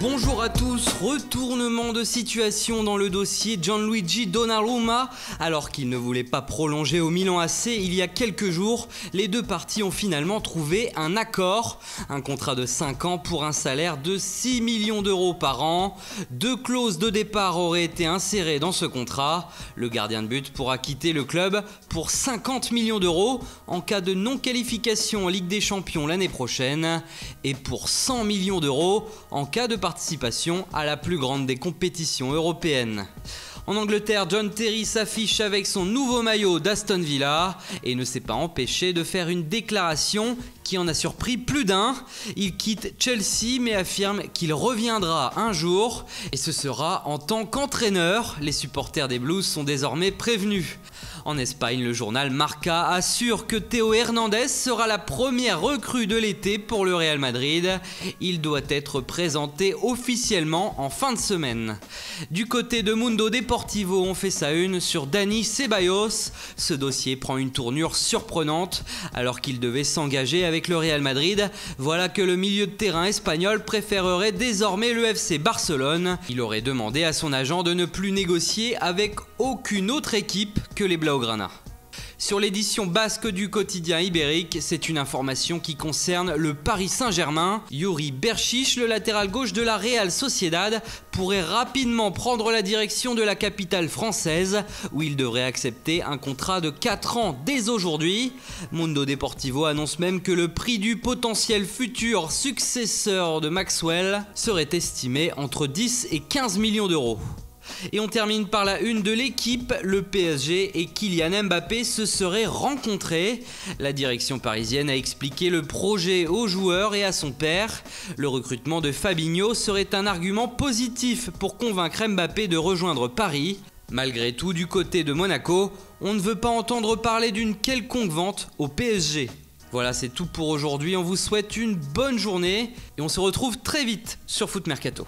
Bonjour à tous, retournement de situation dans le dossier Gianluigi Donnarumma. Alors qu'il ne voulait pas prolonger au Milan AC il y a quelques jours, les deux parties ont finalement trouvé un accord. Un contrat de 5 ans pour un salaire de 6 millions d'euros par an. 2 clauses de départ auraient été insérées dans ce contrat. Le gardien de but pourra quitter le club pour 50 millions d'euros en cas de non-qualification en Ligue des Champions l'année prochaine et pour 100 millions d'euros en cas de participation à la plus grande des compétitions européennes. En Angleterre, John Terry s'affiche avec son nouveau maillot d'Aston Villa et ne s'est pas empêché de faire une déclaration qui en a surpris plus d'un. Il quitte Chelsea mais affirme qu'il reviendra un jour et ce sera en tant qu'entraîneur. Les supporters des Blues sont désormais prévenus. En Espagne, le journal Marca assure que Théo Hernandez sera la première recrue de l'été pour le Real Madrid. Il doit être présenté officiellement en fin de semaine. Du côté de Mundo Deportivo, on fait sa une sur Dani Ceballos. Ce dossier prend une tournure surprenante. Alors qu'il devait s'engager avec le Real Madrid, voilà que le milieu de terrain espagnol préférerait désormais le FC Barcelone. Il aurait demandé à son agent de ne plus négocier avec aucune autre équipe que les Blaugrana. Sur l'édition basque du quotidien ibérique, c'est une information qui concerne le Paris Saint-Germain. Youri Berchiche, le latéral gauche de la Real Sociedad, pourrait rapidement prendre la direction de la capitale française, où il devrait accepter un contrat de 4 ans dès aujourd'hui. Mundo Deportivo annonce même que le prix du potentiel futur successeur de Maxwell serait estimé entre 10 et 15 millions d'euros. Et on termine par la une de l'équipe, le PSG et Kylian Mbappé se seraient rencontrés. La direction parisienne a expliqué le projet au joueur et à son père. Le recrutement de Fabinho serait un argument positif pour convaincre Mbappé de rejoindre Paris. Malgré tout, du côté de Monaco, on ne veut pas entendre parler d'une quelconque vente au PSG. Voilà, c'est tout pour aujourd'hui, on vous souhaite une bonne journée et on se retrouve très vite sur Foot Mercato.